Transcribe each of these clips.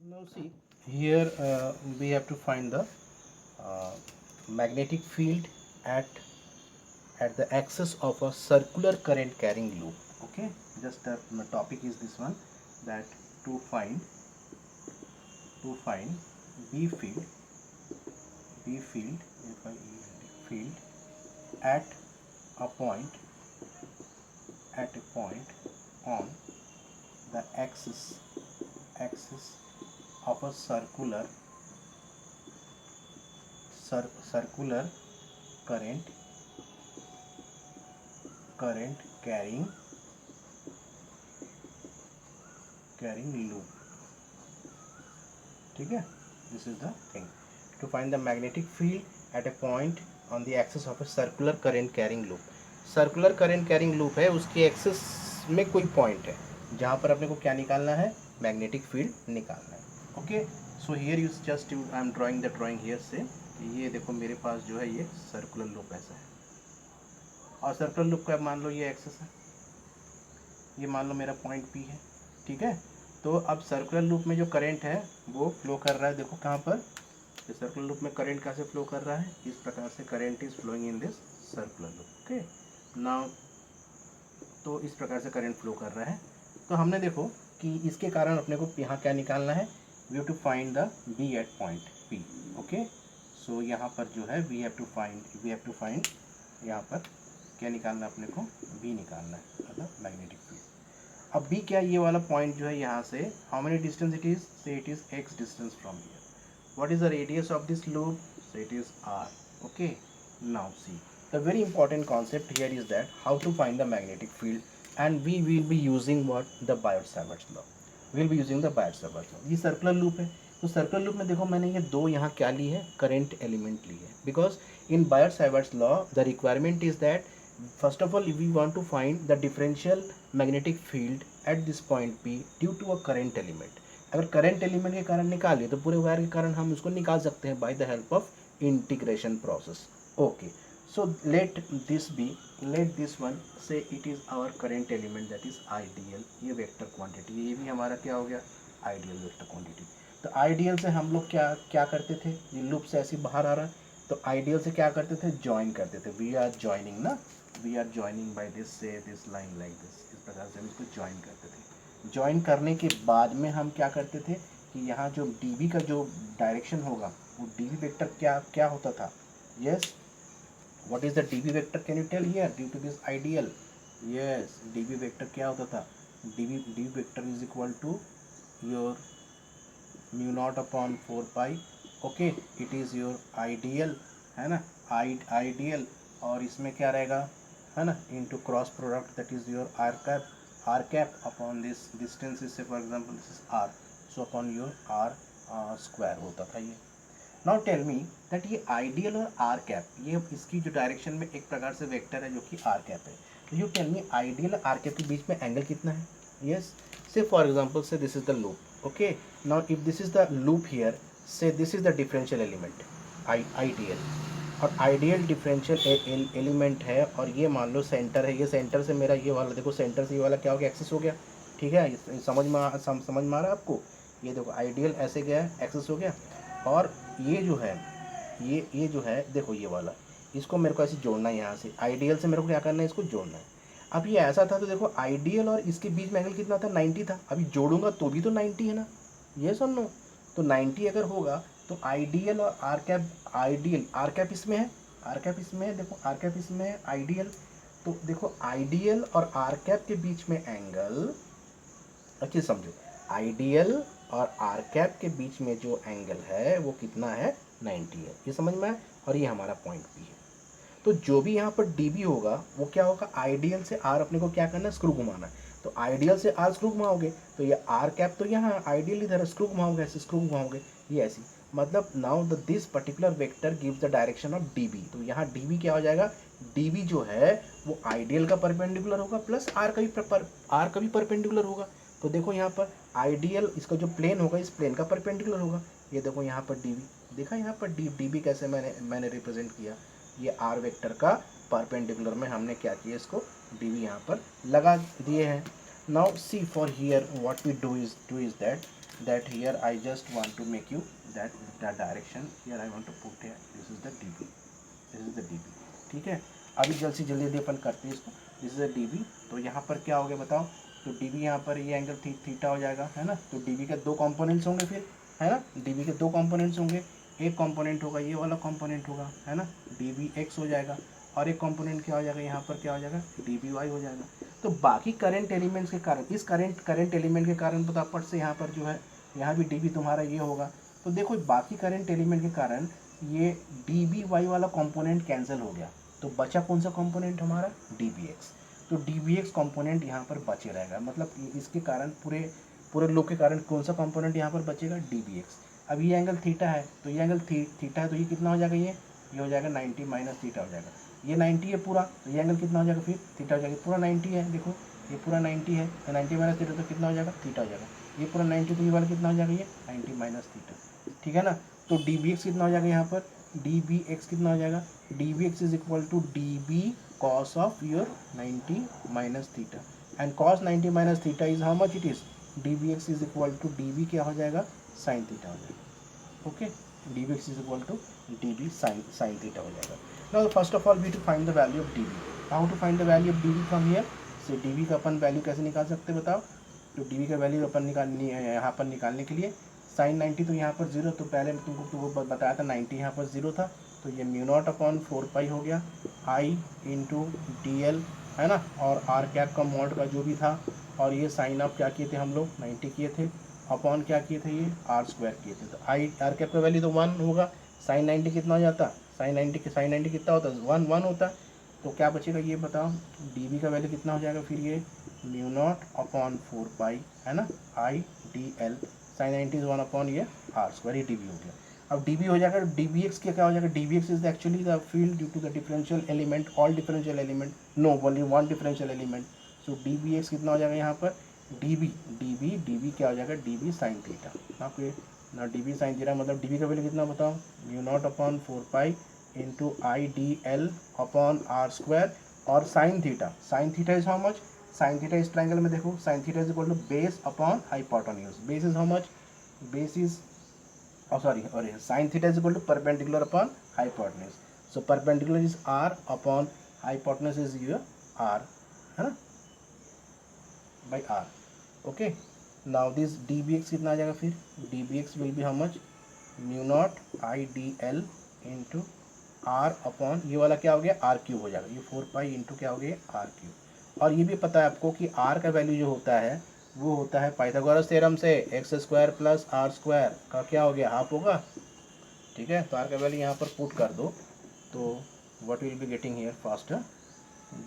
Now see, here we have to find the uh, magnetic field at the axis of a circular current carrying loop. Okay, just the topic is this one, that to find B field if I field at a point on the axis of a circular current carrying loop. ठीक है, this is the thing. To find the magnetic field at a point on the axis of a circular current carrying loop. Circular current carrying loop है, उसके axis में कोई point है जहाँ पर अपने को क्या निकालना है, मैग्नेटिक फील्ड निकालना है. Okay, so here you just I am drawing the drawing here से. ये देखो मेरे पास जो है ये सर्कुलर लूप ऐसा है, और सर्कुलर लूप का मान लो ये एक्सिस है, ये मान लो मेरा पॉइंट पी है. ठीक है, तो अब सर्कुलर लूप में जो करंट है वो फ्लो कर रहा है. देखो कहाँ पर, सर्कुलर लूप में करंट कैसे फ्लो कर रहा है, इस प्रकार से current is flowing in this circular loop. Okay, now तो इस प्रकार से करंट फ्लो कर रहा है. तो हमने देखो कि इसके कारण अपने को यहाँ क्या निकालना है, we have to find the B at point P. Okay, so यहाँ पर जो है वी हैव टू फाइंड यहाँ पर क्या निकालना है अपने को, बी निकालना है, मतलब मैग्नेटिक फील्ड. अब बी क्या, ये वाला पॉइंट जो है यहाँ से how many distance it is, say it is X distance from here. What is the radius of this loop, so it is r. Okay, now see, the very important concept here is that how to find the magnetic field, and we will be using what, the Biot-Savart's law. we will be using the Biot-Savart's law. ये circular loop है, तो circular loop में देखो मैंने ये दो यहाँ क्या ली है, करंट एलिमेंट ली है. Because in Biot-Savart's law the requirement is that first of all we want to find the differential magnetic field at this point P due to a current element. अगर करंट एलिमेंट के कारण निकालिए तो पूरे wire के कारण हम उसको निकाल सकते हैं by the help of integration process. Okay, so let this one say it is our current element, that is ideal. ये वेक्टर क्वांटिटी, ये भी हमारा क्या हो गया, आइडियल वेक्टर क्वांटिटी. तो आइडियल से हम लोग क्या क्या करते थे, ये लूप से ऐसे बाहर आ रहा है, तो आइडियल से क्या करते थे, ज्वाइन करते थे. वी आर ज्वाइनिंग ना, we are joining by this से दिस लाइन लाइक दिस, इस प्रकार से हम इसको ज्वाइन करते थे. ज्वाइन करने के बाद में हम क्या करते थे कि यहाँ जो डीबी का जो डायरेक्शन होगा वो डीबी वेक्टर क्या क्या होता था. Yes, what is the dB vector, can you tell here, due to this ideal. Yes, dB vector क्या होता था, dB vector is equal to your mu naught upon 4 pi. Okay, it is your ideal, है ना, ideal. और इसमें क्या रहेगा, है ना, into cross product, that is your r cap upon this distance is, say for example this is r, so upon your r square होता था ये. now tell me that ये आइडियल और r cap, ये इसकी जो डायरेक्शन में एक प्रकार से वेक्टर है जो कि r cap है. तो यू टेल मी आइडियल और r cap के बीच में एंगल कितना है. yes, say for example say this is the loop. okay, now if this is the loop here, say this is the differential element ideal, और ideal differential element है, और ये मान लो सेंटर है, ये सेंटर से मेरा ये वाला देखो, सेंटर से ये वाला क्या हो गया, एक्सेस हो गया. ठीक है, समझ में आ रहा है आपको. ये देखो आइडियल ऐसे गया है, एक्सेस हो गया. और ये जो है ये जो है देखो ये वाला, इसको मेरे को ऐसे जोड़ना है, यहाँ से आइडियल से मेरे को क्या करना है, इसको जोड़ना है. अब ये ऐसा था तो देखो आइडियल और इसके बीच में एंगल कितना था, 90 था. अभी जोड़ूंगा तो भी तो 90 है ना, ये सुन लो. तो 90 अगर होगा तो आइडियल और R cap, ideal R cap इसमें है, आर कैप इसमें है, देखो आर कैप इसमें है, आइडियल. तो देखो आइडियल और आर कैप के बीच में एंगल, अच्छे समझो, आइडियल और आर कैप के बीच में जो एंगल है वो कितना है, 90 है. ये समझ में आया, और ये हमारा पॉइंट भी है. तो जो भी यहाँ पर डीबी होगा वो क्या होगा, आइडियल से आर अपने को क्या करना है, स्क्रू घुमाना है. तो आइडियल से आर स्क्रू घुमाओगे तो ये आर कैप तो यहाँ, आइडियल इधर, स्क्रू घुमाओगे ऐसे, स्क्रू घुमाओगे ये ऐसी. मतलब now the this particular vector gives the direction of dB. तो यहाँ डीबी क्या हो जाएगा, डीबी जो है वो आइडियल का परपेंडिकुलर होगा प्लस आर का भी परपेंडिकुलर होगा. तो देखो यहाँ पर आइडियल, इसका जो प्लेन होगा इस प्लेन का परपेंडिकुलर होगा. ये देखो यहाँ पर डीबी, देखा यहाँ पर डीबी कैसे मैंने रिप्रेजेंट किया, ये आर वेक्टर का परपेंडिकुलर में हमने क्या किया, इसको डीवी यहाँ पर लगा दिए हैं. Now see for here what we do is that that here I just want to make you that the direction here I want to put here, this is the dB, this is the dB, ठीक है। अभी जल्दी अपन करते हैं इसको, this is the dB। तो यहाँ पर क्या हो गया बताओ, तो dB यहाँ पर ये एंगल थीटा हो जाएगा, है ना। तो dB के दो कंपोनेंट्स होंगे फिर, है ना, dB के दो कंपोनेंट्स होंगे, एक कंपोनेंट होगा ये वाला कंपोनेंट होगा, है ना, dBx हो जाएगा, और एक कंपोनेंट क्या हो जाएगा यहाँ पर, क्या हो जाएगा, dBy हो जाएगा। तो बाकी करंट एलिमेंट्स के कारण, इस करंट एलिमेंट के कारण फटाफट से यहाँ पर जो है, यहाँ भी dB तुम्हारा ये होगा। तो देखो बाकी करंट एलिमेंट के कारण ये dBy वाला कंपोनेंट कैंसिल हो गया, तो बचा कौन सा कंपोनेंट हमारा, dBx। तो dBx कंपोनेंट यहाँ पर बचे रहेगा, मतलब इसके कारण पूरे लूप के कारण कौन सा कंपोनेंट यहाँ पर बचेगा, dBx। अब ये एंगल थीटा है, तो ये एंगल थीटा है, तो ये कितना हो जाएगा, ये हो जाएगा 90 माइनस थीटा हो जाएगा। ये 90 है पूरा, तो ये एंगल कितना हो जाएगा, फिर थीटा हो जाएगा। पूरा 90 है, देखो ये पूरा 90 है, तो 90 माइनस थीटा तो कितना हो जाएगा, थीटा हो जाएगा। ये पूरा 90, तो ये वाला कितना हो जाएगा, ये 90 माइनस थीटा, ठीक है ना। तो dBx कितना हो जाएगा यहाँ पर, dBx कितना हो जाएगा, dBx is equal to dB cos of your 90 minus theta, and cos 90 minus theta is how much it is, dBx is equal to dB क्या हो जाएगा, साइन थीटा हो जाएगा, okay. dBx is equal to dB sine theta हो जाएगा। Now first of all we to find the value of dB, how to find the value of dB from here. So dB का अपन value कैसे निकाल सकते बताओ, तो dB का value अपन निकालनी है यहाँ पर, निकालने के लिए साइन 90 तो यहाँ पर 0, तो पहले तुमको बताया था 90 यहाँ पर 0 था, तो ये म्यू नॉट अपॉन 4 पाई हो गया, आई इंटू डी एल, है ना, और आर कैप का मॉड का जो भी था, और ये साइन ऑफ क्या किए थे हम लोग 90 किए थे, अपॉन क्या किए थे, ये आर स्क्वायर किए थे। तो आई आर कैप का वैल्यू तो 1 होगा, साइन 90 कितना हो जाता, साइन 90 कितना होता है, 1 होता है। तो क्या बचेगा ये बताओ, dB का वैल्यू कितना हो जाएगा फिर, ये म्यू नॉट अपॉन 4 पाई, है ना, I D L, sine 90 is 1 upon ये आर स्क्वायर, ये dB हो गया। अब dB हो जाएगा, dBx क्या हो जाएगा, dBx is actually the field due to the differential element, all differential element, no only one differential element. So dBx कितना हो जाएगा यहाँ पर, dB क्या हो जाएगा, dB साइन थीटा, ना dB साइन थीटा, मतलब dB का वैल्यू कितना बताओ, mu naught upon 4 pi into I D L upon R square, और sine theta is how much, sine theta इस ट्राइंगल में देखो, sine theta is equal to base upon hypotenuse, base is how much, base is sine theta is equal to perpendicular upon hypotenuse. So perpendicular is R upon hypotenuse is your are, है ना, by R, okay. Now this dBx कितना आ जाएगा फिर, dBx will be how much, mu naught I D L into R upon ये वाला क्या हो गया, आर क्यूब हो जाएगा, ये 4 पाई इंटू क्या हो गया, आर क्यूब। और ये भी पता है आपको कि आर का वैल्यू जो होता है वो होता है पाइथागोरस थ्योरम से, X square plus R square का क्या हो गया, हाफ होगा, ठीक है। तो आर का वैल्यू यहाँ पर पुट कर दो, तो what will be getting here faster,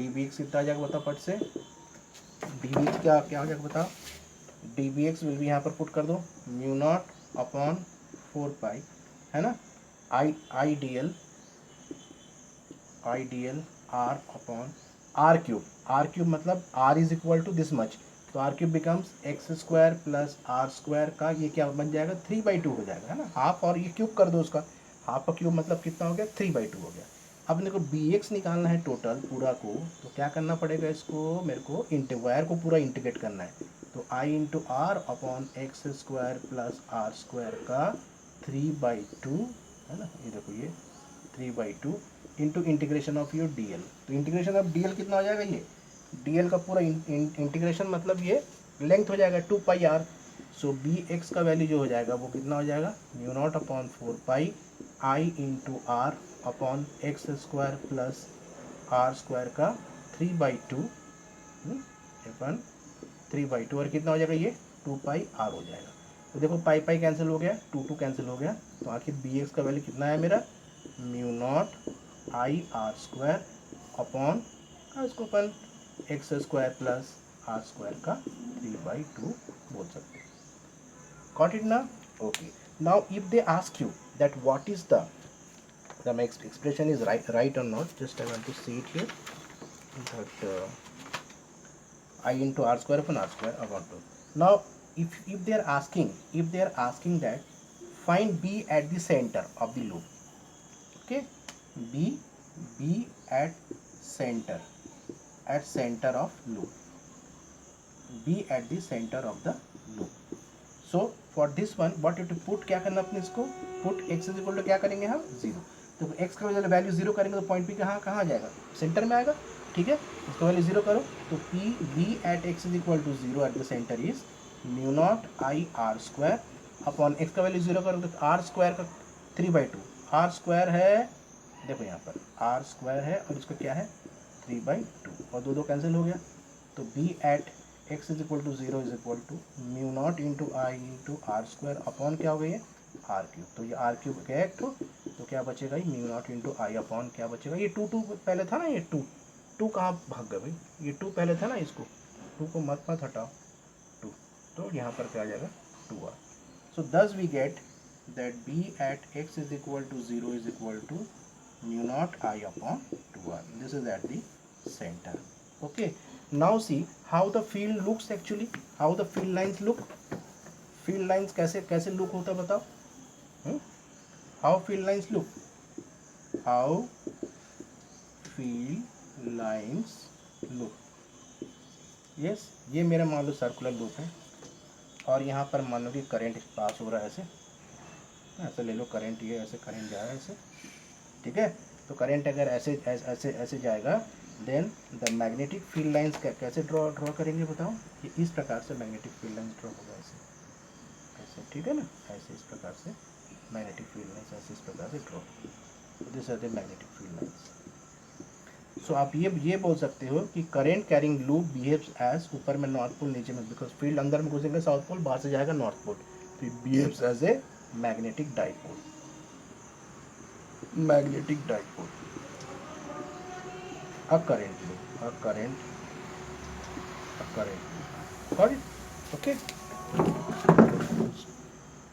dBx कितना आ जाएगा बताओ पट से, dBx क्या क्या हो जाएगा बताओ, dBx विल भी यहाँ पर पुट कर दो, म्यू नॉट अपॉन 4 पाई, है ना, I D L R upon R cube मतलब R is equal to this much, तो R cube becomes X square plus R square का ये क्या बन जाएगा, 3/2 हो जाएगा, है ना, हाफ, और ये क्यूब कर दो उसका, हाफ का क्यूब मतलब कितना हो गया, 3/2 हो गया। अब मेरे को bx निकालना है टोटल पूरा को, तो क्या करना पड़ेगा इसको, मेरे को वायर को पूरा इंटीग्रेट करना है, तो I into R upon X square plus R square का 3/2, है ना, ये देखो ये 3/2 into integration of your D L. तो इंटीग्रेशन ऑफ डी एल कितना हो जाएगा, ये डी एल का पूरा इंटीग्रेशन मतलब ये लेंथ हो जाएगा 2 pi R. So B X का वैल्यू जो हो जाएगा वो कितना हो जाएगा, mu naught upon 4 pi I into R upon X square plus R square का 3/2 अपन 3/2, और कितना हो जाएगा ये 2 पाई आर हो जाएगा। तो देखो पाई पाई कैंसिल हो गया, 2 कैंसिल हो गया, तो आखिर बी एक्स का वैल्यू कितना है मेरा, mu naught I R square upon उसको upon X square plus R square का 3/2 बोल सकते हैं। Got it now? Okay. Now if they ask you that what is the expression is right or not, just I want to see it here, that I into r square upon r square I want to. Now if they are asking that find b at the center of the loop, okay, b at center of loop, b at the center of the loop. So for this one what you to put, क्या करना अपने इसको put x is equal to क्या करेंगे हम 0। तो x का value 0 करेंगे तो पॉइंट P कहाँ कहाँ जाएगा, सेंटर में आएगा, ठीक है। इसका वैल्यू 0 करो तो P B at x is equal to 0 at the center is mu naught I R square upon x का वैल्यू 0 करो तो आर स्क्वायर का 3/2, आर स्क्वायर है देखो यहाँ पर आर स्क्वायर है और इसका क्या है 3/2 और दो कैंसिल हो गया। तो b at x is equal to 0 is equal to mu naught into I into R square upon क्या हो गई है आर क्यूब। तो ये आर क्यूब गया एक तो क्या बचेगा ये म्यू नॉट इंटू आई अपॉन क्या बचेगा, ये 2 पहले था ना, ये 2 कहाँ भाग गए भाई, ये 2 पहले था ना, इसको 2 को मत हटाओ 2, तो यहाँ पर क्या आ जाएगा 2r। So thus we get that b at x is equal to 0 is equal to mu naught I upon 2r. This is at the center. Okay. Now see how the field looks actually. How the field lines look. Field lines कैसे look होता है बताओ. How field lines look. How field lines look. Yes. ये मेरा मान लो circular loop है और यहाँ पर मान लो कि करंट पास हो रहा है ऐसे ले लो करंट, ये ऐसे करंट जा रहा है ऐसे, ठीक है। तो करंट अगर ऐसे ऐसे ऐसे जाएगा then the magnetic field lines कैसे ड्रॉ करेंगे बताओ, ये इस प्रकार से मैग्नेटिक फील्ड लाइंस ड्रॉ होगा ऐसे ऐसे, ठीक है ना, ऐसे इस प्रकार से मैग्नेटिक फील्ड लाइंस ऐसे इस प्रकार से draw, this are the magnetic field lines. So आप ये बोल सकते हो कि current carrying loop behaves as, ऊपर में नॉर्थ पोल नीचे में, बिकॉज फील्ड अंदर में घुसेंगे साउथ पोल, बाहर से जाएगा नॉर्थ पोल, तो it behaves as a magnetic dipole, magnetic dipole, a current loop, got it, okay.